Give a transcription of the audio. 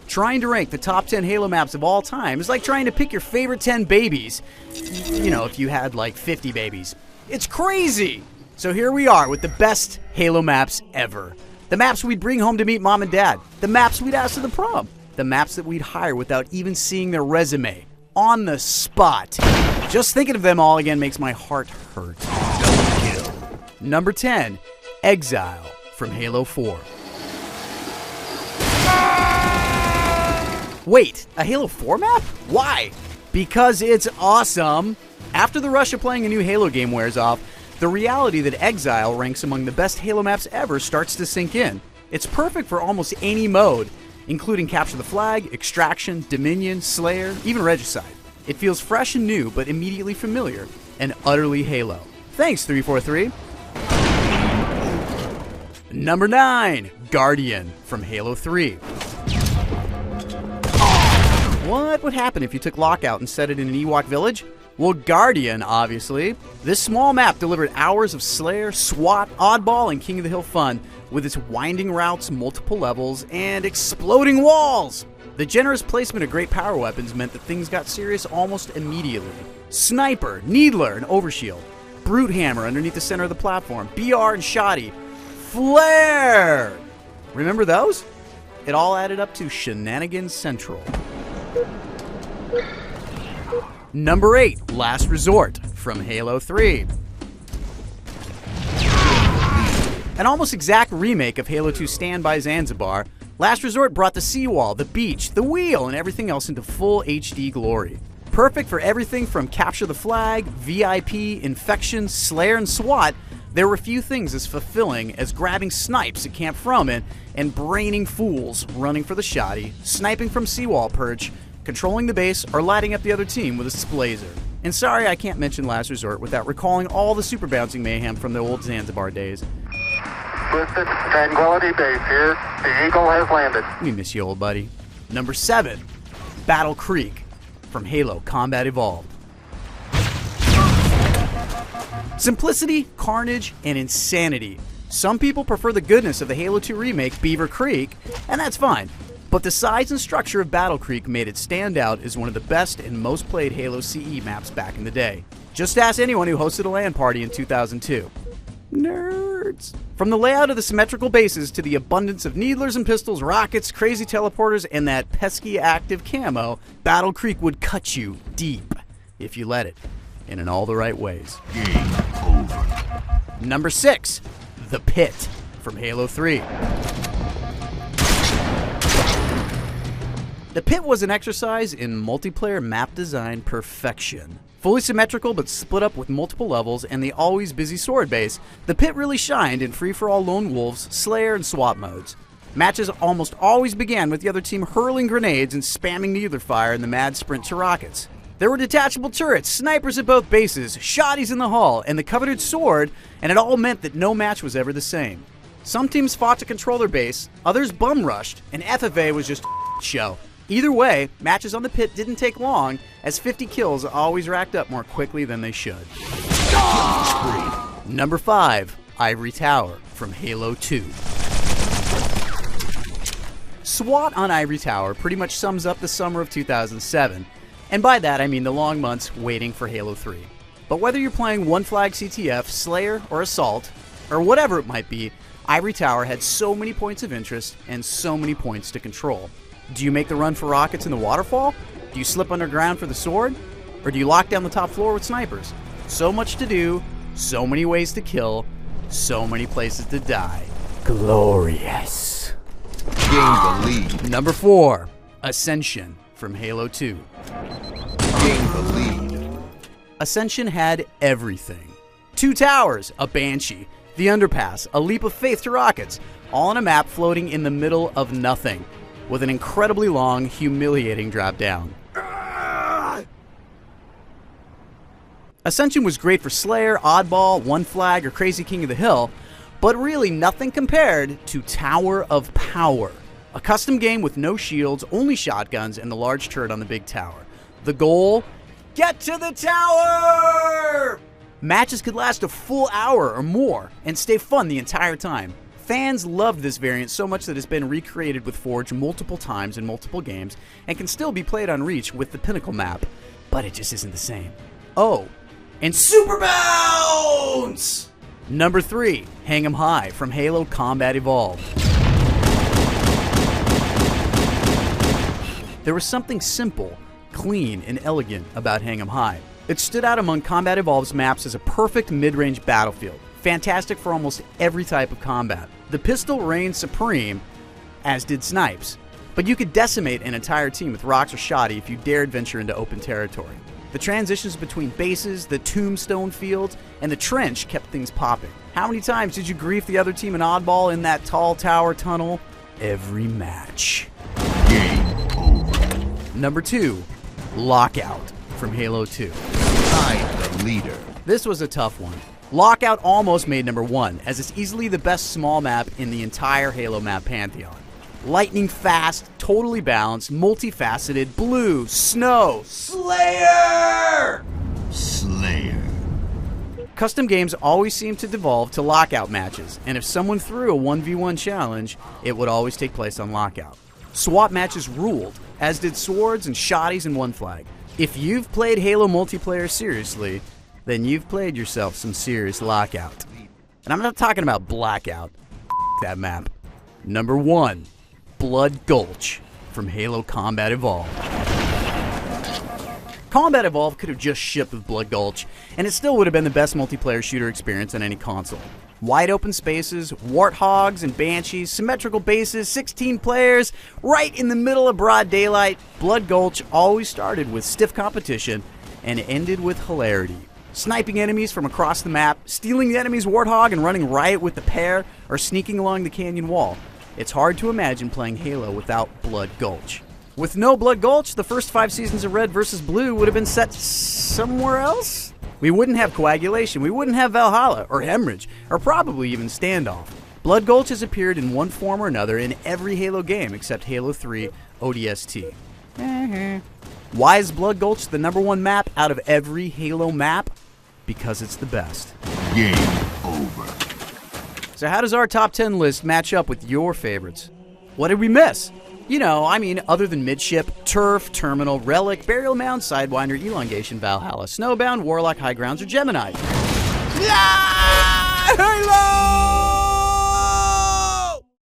Trying to rank the top 10 Halo maps of all time is like trying to pick your favorite 10 babies. You know, if you had like 50 babies. It's crazy! So here we are with the best Halo maps ever. The maps we'd bring home to meet mom and dad. The maps we'd ask to the prom. The maps that we'd hire without even seeing their resume. On the spot. Just thinking of them all again makes my heart hurt. Number 10, Exile from Halo 4. Wait, a Halo 4 map? Why? Because it's awesome. After the rush of playing a new Halo game wears off, the reality that Exile ranks among the best Halo maps ever starts to sink in. It's perfect for almost any mode, including Capture the Flag, Extraction, Dominion, Slayer, even Regicide. It feels fresh and new, but immediately familiar, and utterly Halo. Thanks, 343. Number 9, Guardian from Halo 3. What would happen if you took Lockout and set it in an Ewok village? Well, Guardian, obviously. This small map delivered hours of Slayer, SWAT, Oddball, and King of the Hill fun, with its winding routes, multiple levels, and exploding walls! The generous placement of great power weapons meant that things got serious almost immediately. Sniper, Needler, and Overshield. Brute Hammer underneath the center of the platform. BR and Shoddy. Flare! Remember those? It all added up to Shenanigans Central. Number 8, Last Resort from Halo 3. An almost exact remake of Halo 2 Standby Zanzibar, Last Resort brought the seawall, the beach, the wheel, and everything else into full HD glory. Perfect for everything from Capture the Flag, VIP, Infection, Slayer, and SWAT, there were few things as fulfilling as grabbing snipes at Camp Froment and braining fools running for the shoddy, sniping from seawall perch, controlling the base, or lighting up the other team with a splazer. And sorry I can't mention Last Resort without recalling all the super bouncing mayhem from the old Zanzibar days. Listen, Tranquility Base here. The Eagle has landed. We miss you, old buddy. Number 7, Battle Creek from Halo Combat Evolved. Simplicity, carnage, and insanity. Some people prefer the goodness of the Halo 2 remake, Beaver Creek, and that's fine. But the size and structure of Battle Creek made it stand out as one of the best and most played Halo CE maps back in the day. Just ask anyone who hosted a LAN party in 2002. Nerds! From the layout of the symmetrical bases to the abundance of needlers and pistols, rockets, crazy teleporters, and that pesky active camo, Battle Creek would cut you deep if you let it, and in all the right ways. Game over. Number 6, The Pit from Halo 3. The Pit was an exercise in multiplayer map design perfection. Fully symmetrical but split up with multiple levels and the always busy sword base, the Pit really shined in free-for-all lone wolves, Slayer, and SWAT modes. Matches almost always began with the other team hurling grenades and spamming needler fire in the mad sprint to rockets. There were detachable turrets, snipers at both bases, shotties in the hull, and the coveted sword, and it all meant that no match was ever the same. Some teams fought to control their base, others bum-rushed, and FFA was just show. Either way, matches on the Pit didn't take long, as 50 kills always racked up more quickly than they should. Number 5, Ivory Tower from Halo 2. SWAT on Ivory Tower pretty much sums up the summer of 2007, and by that I mean the long months waiting for Halo 3. But whether you're playing One Flag CTF, Slayer, or Assault, or whatever it might be, Ivory Tower had so many points of interest and so many points to control. Do you make the run for rockets in the waterfall? Do you slip underground for the sword? Or do you lock down the top floor with snipers? So much to do, so many ways to kill, so many places to die. Glorious. Gain the lead. Number 4, Ascension from Halo 2. Gain the lead. Ascension had everything. 2 towers, a Banshee, the underpass, a leap of faith to rockets, all on a map floating in the middle of nothing, with an incredibly long, humiliating drop down. Ascension was great for Slayer, Oddball, One Flag, or Crazy King of the Hill, but really nothing compared to Tower of Power, a custom game with no shields, only shotguns, and the large turret on the big tower. The goal? Get to the tower! Matches could last a full hour or more and stay fun the entire time. Fans loved this variant so much that it's been recreated with Forge multiple times in multiple games and can still be played on Reach with the Pinnacle map, but it just isn't the same. Oh, and Super Bounce! Number 3, Hang 'em High from Halo Combat Evolved. There was something simple, clean, and elegant about Hang 'em High. It stood out among Combat Evolved's maps as a perfect mid-range battlefield, fantastic for almost every type of combat. The pistol reigned supreme, as did snipes, but you could decimate an entire team with rocks or shoddy if you dared venture into open territory. The transitions between bases, the tombstone fields, and the trench kept things popping. How many times did you grief the other team an oddball in that tall tower tunnel? Every match. Game over. Number 2, Lockout from Halo 2. I'm the leader. This was a tough one. Lockout almost made number 1, as it's easily the best small map in the entire Halo map pantheon. Lightning fast, totally balanced, multifaceted, blue, snow, Slayer! Slayer. Custom games always seem to devolve to Lockout matches, and if someone threw a 1v1 challenge, it would always take place on Lockout. Swap matches ruled, as did swords and shotties and one flag. If you've played Halo multiplayer seriously, then you've played yourself some serious Lockout. And I'm not talking about Blackout. That map. Number 1, Blood Gulch from Halo Combat Evolved. Combat Evolved could have just shipped with Blood Gulch, and it still would have been the best multiplayer shooter experience on any console. Wide open spaces, warthogs and banshees, symmetrical bases, 16 players, right in the middle of broad daylight. Blood Gulch always started with stiff competition and ended with hilarity. Sniping enemies from across the map, stealing the enemy's warthog and running riot with the pair, or sneaking along the canyon wall. It's hard to imagine playing Halo without Blood Gulch. With no Blood Gulch, the first 5 seasons of Red vs. Blue would have been set somewhere else. We wouldn't have Coagulation, we wouldn't have Valhalla, or Hemorrhage, or probably even Standoff. Blood Gulch has appeared in one form or another in every Halo game except Halo 3 ODST. Why is Blood Gulch the number 1 map out of every Halo map? Because it's the best. Game over. So how does our top 10 list match up with your favorites? What did we miss? You know, I mean, other than Midship, Turf, Terminal, Relic, Burial Mound, Sidewinder, Elongation, Valhalla, Snowbound, Warlock, High Grounds, or Gemini. Yeah! Halo!